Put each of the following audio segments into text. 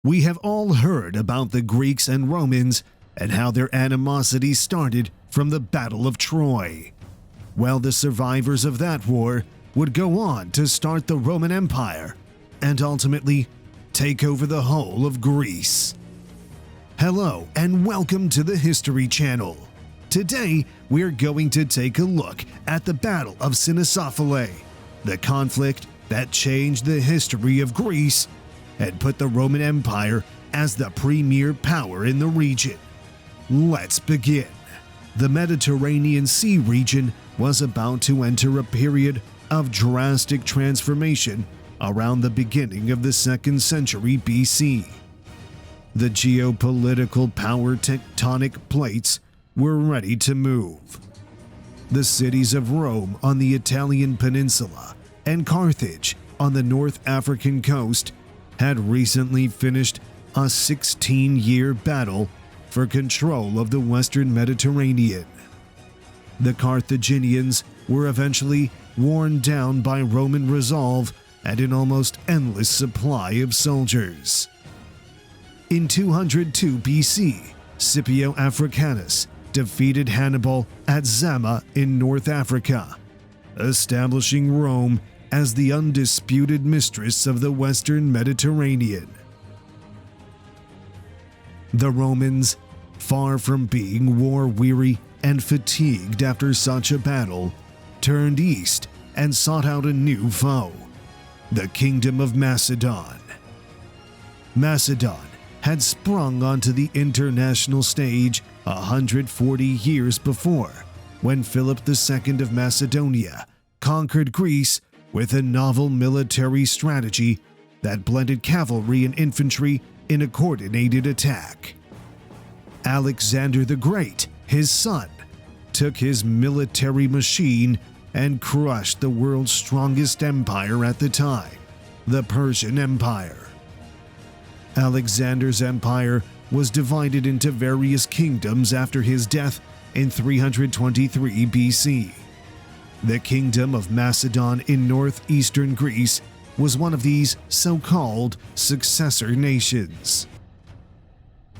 We have all heard about the Greeks and Romans and how their animosity started from the Battle of Troy. Well, the survivors of that war would go on to start the Roman Empire and ultimately take over the whole of Greece. Hello and welcome to the History Channel. Today, we're going to take a look at the Battle of Cynoscephalae, the conflict that changed the history of Greece and put the Roman Empire as the premier power in the region. Let's begin. The Mediterranean Sea region was about to enter a period of drastic transformation around the beginning of the 2nd century BC. The geopolitical power tectonic plates were ready to move. The cities of Rome on the Italian peninsula and Carthage on the North African coast had recently finished a 16-year battle for control of the Western Mediterranean. The Carthaginians were eventually worn down by Roman resolve and an almost endless supply of soldiers. In 202 BC, Scipio Africanus defeated Hannibal at Zama in North Africa, establishing Rome as the undisputed mistress of the Western Mediterranean. The Romans, far from being war-weary and fatigued after such a battle, turned east and sought out a new foe, the Kingdom of Macedon. Macedon had sprung onto the international stage 140 years before, when Philip II of Macedonia conquered Greece with a novel military strategy that blended cavalry and infantry in a coordinated attack. Alexander the Great, his son, took his military machine and crushed the world's strongest empire at the time, the Persian Empire. Alexander's empire was divided into various kingdoms after his death in 323 BC. The Kingdom of Macedon in northeastern Greece was one of these so-called successor nations.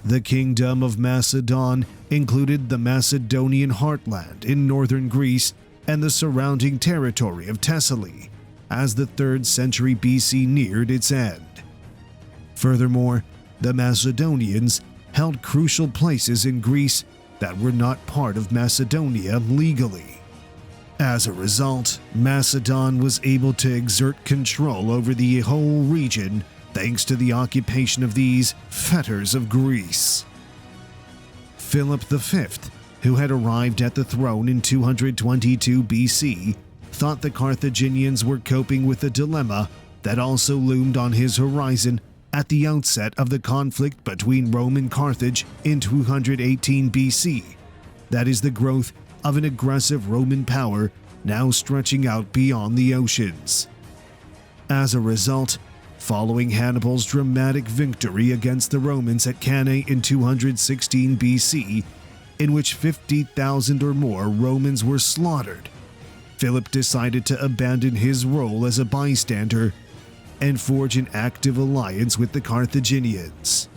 The Kingdom of Macedon included the Macedonian heartland in northern Greece and the surrounding territory of Thessaly as the 3rd century BC neared its end. Furthermore, the Macedonians held crucial places in Greece that were not part of Macedonia legally. As a result, Macedon was able to exert control over the whole region thanks to the occupation of these fetters of Greece. Philip V, who had arrived at the throne in 222 BC, thought the Carthaginians were coping with a dilemma that also loomed on his horizon at the outset of the conflict between Rome and Carthage in 218 BC, that is the growth of an aggressive Roman power now stretching out beyond the oceans. As a result, following Hannibal's dramatic victory against the Romans at Cannae in 216 BC, in which 50,000 or more Romans were slaughtered, Philip decided to abandon his role as a bystander and forge an active alliance with the Carthaginians.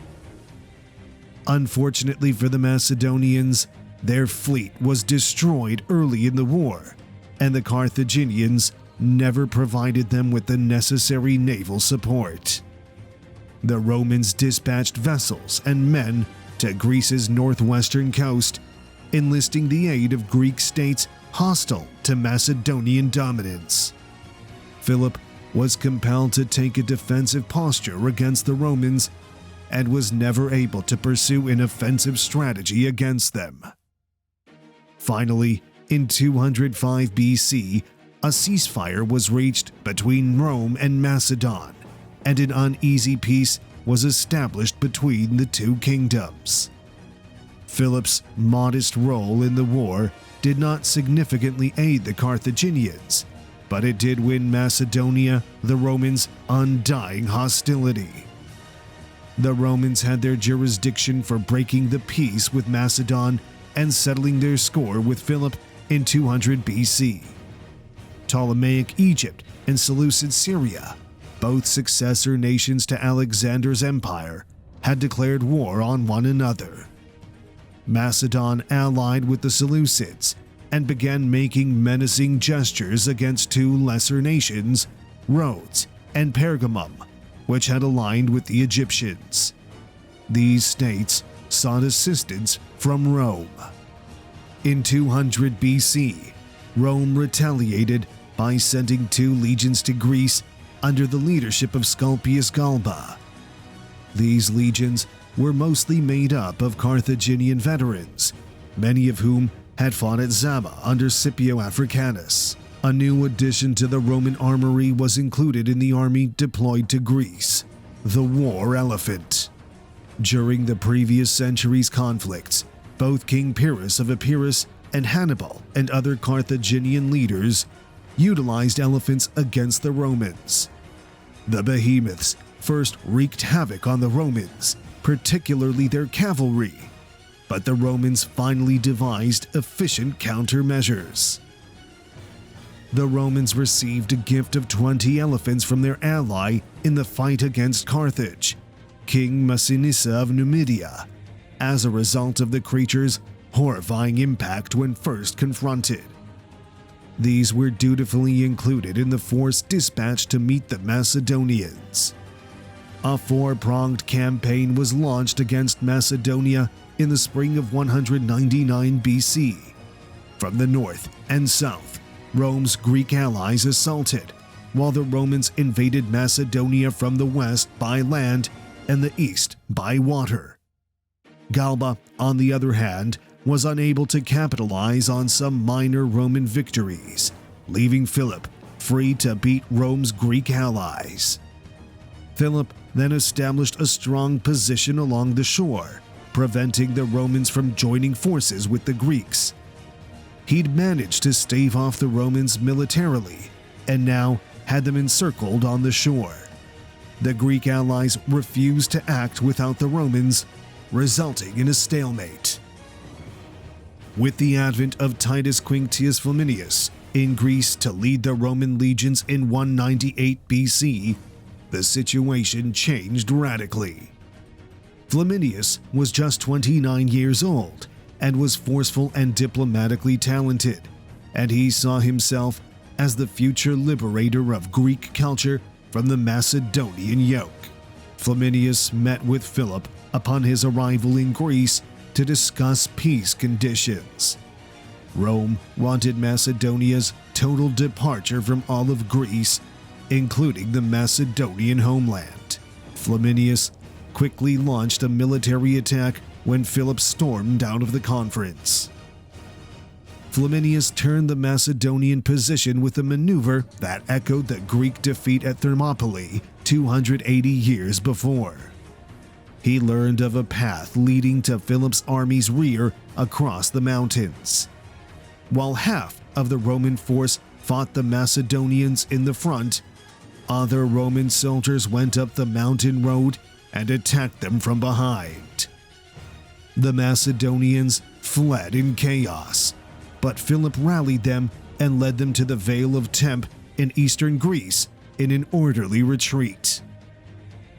Unfortunately for the Macedonians, their fleet was destroyed early in the war, and the Carthaginians never provided them with the necessary naval support. The Romans dispatched vessels and men to Greece's northwestern coast, enlisting the aid of Greek states hostile to Macedonian dominance. Philip was compelled to take a defensive posture against the Romans and was never able to pursue an offensive strategy against them. Finally, in 205 BC, a ceasefire was reached between Rome and Macedon, and an uneasy peace was established between the two kingdoms. Philip's modest role in the war did not significantly aid the Carthaginians, but it did win Macedonia the Romans' undying hostility. The Romans had their jurisdiction for breaking the peace with Macedon and settling their score with Philip in 200 BC. Ptolemaic Egypt and Seleucid Syria, both successor nations to Alexander's empire, had declared war on one another. Macedon allied with the Seleucids and began making menacing gestures against two lesser nations, Rhodes and Pergamum, which had aligned with the Egyptians. These states sought assistance from Rome. In 200 BC, Rome retaliated by sending 2 legions to Greece under the leadership of Sculpius Galba. These legions were mostly made up of Carthaginian veterans, many of whom had fought at Zama under Scipio Africanus. A new addition to the Roman armory was included in the army deployed to Greece, the war elephant. During the previous century's conflicts, both King Pyrrhus of Epirus and Hannibal and other Carthaginian leaders utilized elephants against the Romans. The behemoths first wreaked havoc on the Romans, particularly their cavalry, but the Romans finally devised efficient countermeasures. The Romans received a gift of 20 elephants from their ally in the fight against Carthage, King Massinissa of Numidia, as a result of the creature's horrifying impact when first confronted. These were dutifully included in the force dispatched to meet the Macedonians. A 4-pronged campaign was launched against Macedonia in the spring of 199 BC. From the north and south, Rome's Greek allies assaulted, while the Romans invaded Macedonia from the west by land and the east by water. Galba, on the other hand, was unable to capitalize on some minor Roman victories, leaving Philip free to beat Rome's Greek allies. Philip then established a strong position along the shore, preventing the Romans from joining forces with the Greeks. He'd managed to stave off the Romans militarily, and now had them encircled on the shore. The Greek allies refused to act without the Romans, resulting in a stalemate. With the advent of Titus Quinctius Flamininus in Greece to lead the Roman legions in 198 BC, the situation changed radically. Flaminius was just 29 years old and was forceful and diplomatically talented, and he saw himself as the future liberator of Greek culture from the Macedonian yoke. Flaminius met with Philip upon his arrival in Greece to discuss peace conditions. Rome wanted Macedonia's total departure from all of Greece, including the Macedonian homeland. Flaminius quickly launched a military attack when Philip stormed out of the conference. Flaminius turned the Macedonian position with a maneuver that echoed the Greek defeat at Thermopylae 280 years before. He learned of a path leading to Philip's army's rear across the mountains. While half of the Roman force fought the Macedonians in the front, other Roman soldiers went up the mountain road and attacked them from behind. The Macedonians fled in chaos, but Philip rallied them and led them to the Vale of Tempe in eastern Greece in an orderly retreat.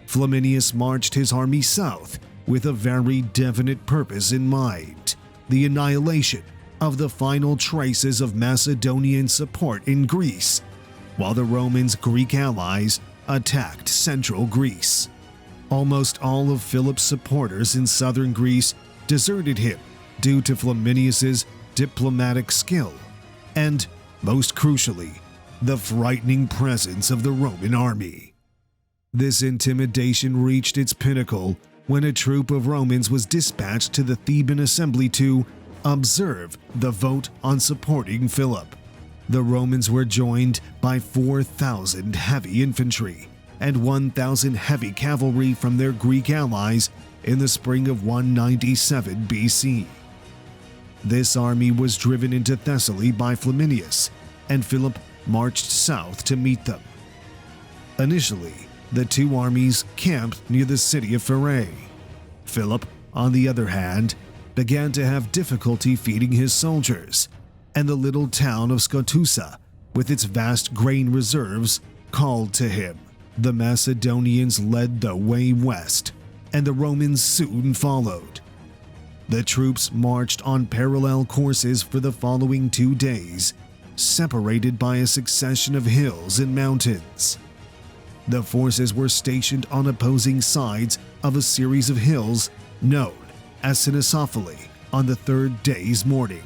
Flaminius marched his army south with a very definite purpose in mind: the annihilation of the final traces of Macedonian support in Greece, while the Romans' Greek allies attacked central Greece. Almost all of Philip's supporters in southern Greece deserted him due to Flaminius's diplomatic skill and, most crucially, the frightening presence of the Roman army. This intimidation reached its pinnacle when a troop of Romans was dispatched to the Theban assembly to observe the vote on supporting Philip. The Romans were joined by 4,000 heavy infantry and 1,000 heavy cavalry from their Greek allies in the spring of 197 BC. This army was driven into Thessaly by Flaminius, and Philip marched south to meet them. Initially, the two armies camped near the city of Pherae. Philip, on the other hand, began to have difficulty feeding his soldiers, and the little town of Scotusa, with its vast grain reserves, called to him. The Macedonians led the way west, and the Romans soon followed. The troops marched on parallel courses for the following 2 days, separated by a succession of hills and mountains. The forces were stationed on opposing sides of a series of hills known as Cynoscephalae on the 3rd day's morning.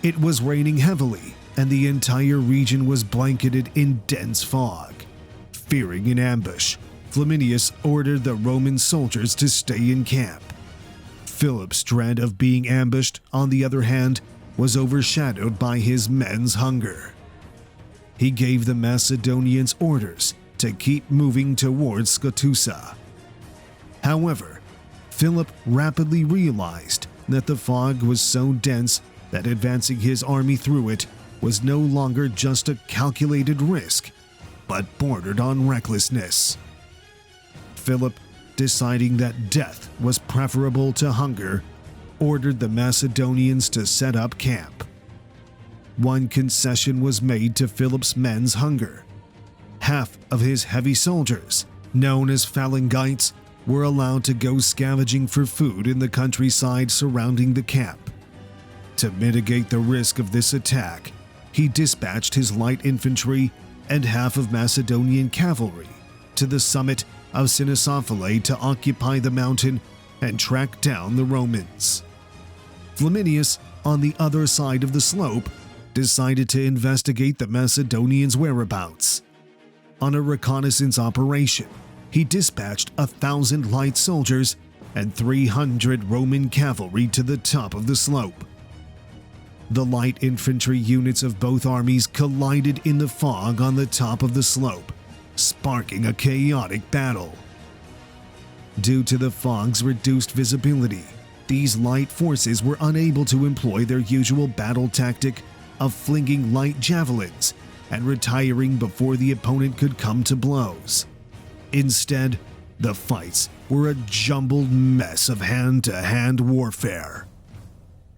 It was raining heavily, and the entire region was blanketed in dense fog. Fearing an ambush, Flaminius ordered the Roman soldiers to stay in camp. Philip's dread of being ambushed, on the other hand, was overshadowed by his men's hunger. He gave the Macedonians orders to keep moving towards Scotusa. However, Philip rapidly realized that the fog was so dense that advancing his army through it was no longer just a calculated risk, but bordered on recklessness. Philip, deciding that death was preferable to hunger, ordered the Macedonians to set up camp. One concession was made to Philip's men's hunger. Half of his heavy soldiers, known as phalangites, were allowed to go scavenging for food in the countryside surrounding the camp. To mitigate the risk of this attack, he dispatched his light infantry and half of Macedonian cavalry to the summit of Cynoscephalae to occupy the mountain and track down the Romans. Flaminius, on the other side of the slope, decided to investigate the Macedonians' whereabouts. On a reconnaissance operation, he dispatched 1,000 light soldiers and 300 Roman cavalry to the top of the slope. The light infantry units of both armies collided in the fog on the top of the slope, sparking a chaotic battle. Due to the fog's reduced visibility, these light forces were unable to employ their usual battle tactic of flinging light javelins and retiring before the opponent could come to blows. Instead, the fights were a jumbled mess of hand-to-hand warfare.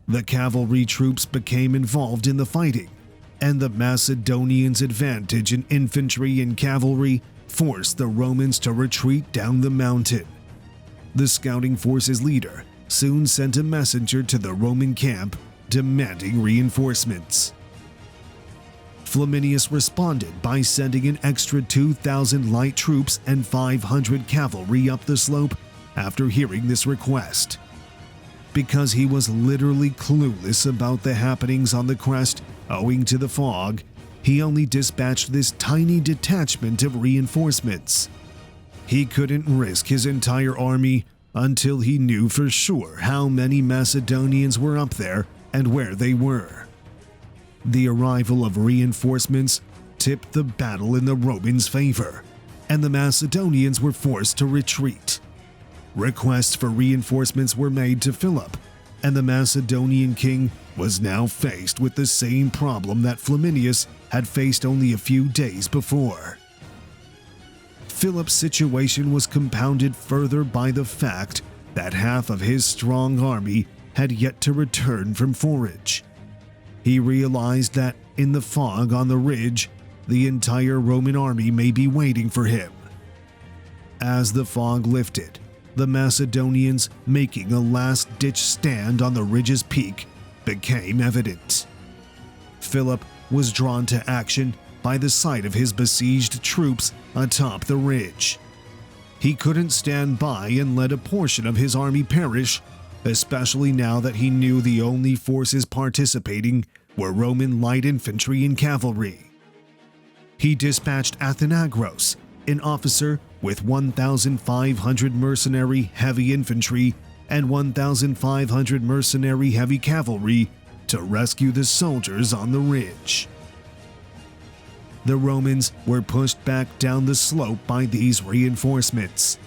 The cavalry troops became involved in the fighting, and the Macedonians' advantage in infantry and cavalry forced the Romans to retreat down the mountain. The scouting force's leader soon sent a messenger to the Roman camp demanding reinforcements. Flaminius responded by sending an extra 2,000 light troops and 500 cavalry up the slope after hearing this request. Because he was literally clueless about the happenings on the crest owing to the fog, he only dispatched this tiny detachment of reinforcements. He couldn't risk his entire army until he knew for sure how many Macedonians were up there and where they were. The arrival of reinforcements tipped the battle in the Romans' favor, and the Macedonians were forced to retreat. Requests for reinforcements were made to Philip, and the Macedonian king was now faced with the same problem that Flaminius had faced only a few days before. Philip's situation was compounded further by the fact that half of his strong army had yet to return from forage. He realized that in the fog on the ridge, the entire Roman army may be waiting for him. As the fog lifted, the Macedonians making a last-ditch stand on the ridge's peak became evident. Philip was drawn to action by the sight of his besieged troops atop the ridge. He couldn't stand by and let a portion of his army perish, especially now that he knew the only forces participating were Roman light infantry and cavalry. He dispatched Athenagros, an officer with 1,500 mercenary heavy infantry and 1,500 mercenary heavy cavalry to rescue the soldiers on the ridge. The Romans were pushed back down the slope by these reinforcements.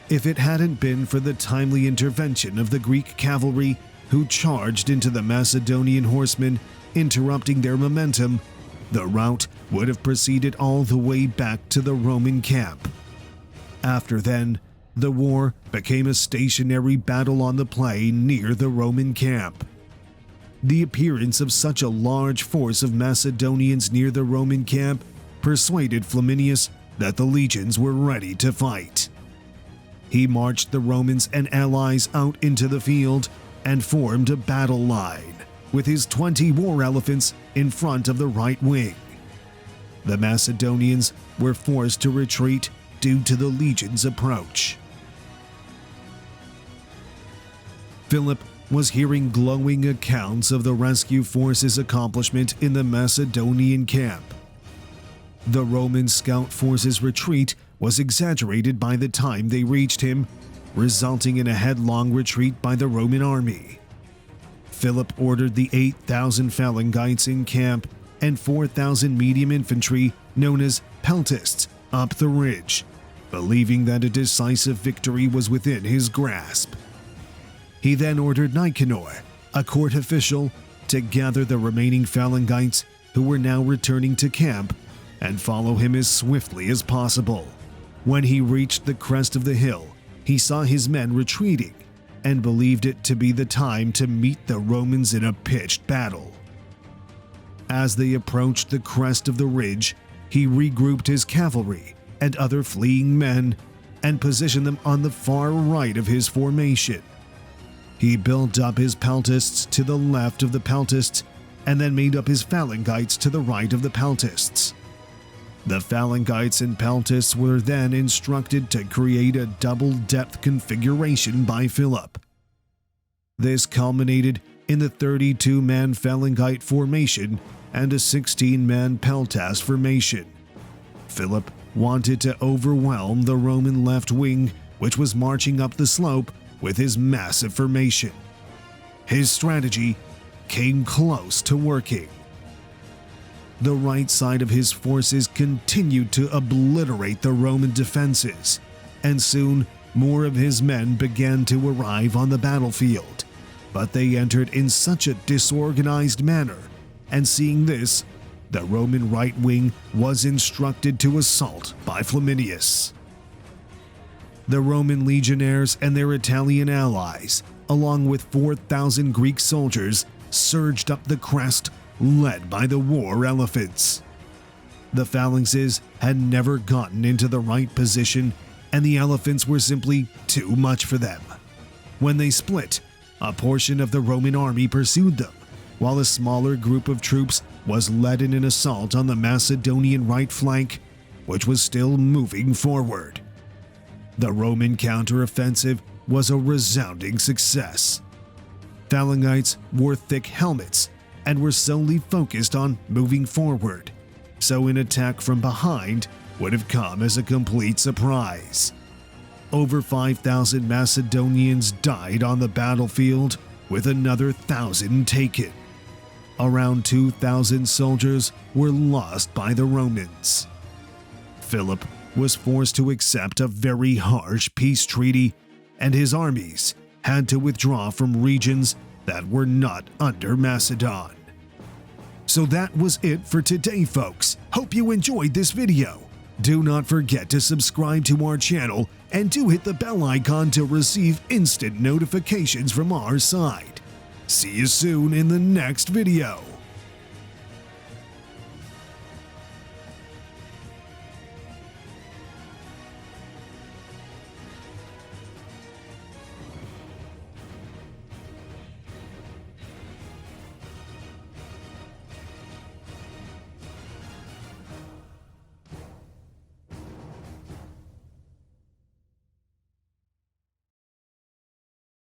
If it hadn't been for the timely intervention of the Greek cavalry who charged into the Macedonian horsemen, interrupting their momentum, the rout would have proceeded all the way back to the Roman camp. After then, the war became a stationary battle on the plain near the Roman camp. The appearance of such a large force of Macedonians near the Roman camp persuaded Flaminius that the legions were ready to fight. he marched the Romans and allies out into the field and formed a battle line, with his 20 war elephants in front of the right wing. The Macedonians were forced to retreat due to the legion's approach. Philip was hearing glowing accounts of the rescue force's accomplishment in the Macedonian camp. The Roman scout force's retreat was exaggerated by the time they reached him, resulting in a headlong retreat by the Roman army. Philip ordered the 8,000 phalangites in camp and 4,000 medium infantry, known as peltasts, up the ridge, believing that a decisive victory was within his grasp. He then ordered Nicanor, a court official, to gather the remaining phalangites who were now returning to camp and follow him as swiftly as possible. When he reached the crest of the hill, he saw his men retreating and believed it to be the time to meet the Romans in a pitched battle. As they approached the crest of the ridge, he regrouped his cavalry and other fleeing men and positioned them on the far right of his formation. He built up his peltasts to the left of the peltasts and then made up his phalangites to the right of the peltasts. The phalangites and peltasts were then instructed to create a double-depth configuration by Philip. This culminated in the 32-man phalangite formation and a 16-man peltast formation. Philip wanted to overwhelm the Roman left wing, which was marching up the slope with his massive formation. His strategy came close to working. The right side of his forces continued to obliterate the Roman defenses, and soon more of his men began to arrive on the battlefield. But they entered in such a disorganized manner, and seeing this, the Roman right wing was instructed to assault by Flaminius. The Roman legionnaires and their Italian allies, along with 4,000 Greek soldiers, surged up the crest, led by the war elephants. The phalanxes had never gotten into the right position, and the elephants were simply too much for them. When they split, a portion of the Roman army pursued them, while a smaller group of troops was led in an assault on the Macedonian right flank, which was still moving forward. The Roman counteroffensive was a resounding success. Phalangites wore thick helmets and were solely focused on moving forward, so an attack from behind would have come as a complete surprise. Over 5,000 Macedonians died on the battlefield, with another 1,000 taken. Around 2,000 soldiers were lost by the Romans. Philip was forced to accept a very harsh peace treaty, and his armies had to withdraw from regions that were not under Macedon. So that was it for today, folks. Hope you enjoyed this video. Do not forget to subscribe to our channel and do hit the bell icon to receive instant notifications from our side. See you soon in the next video.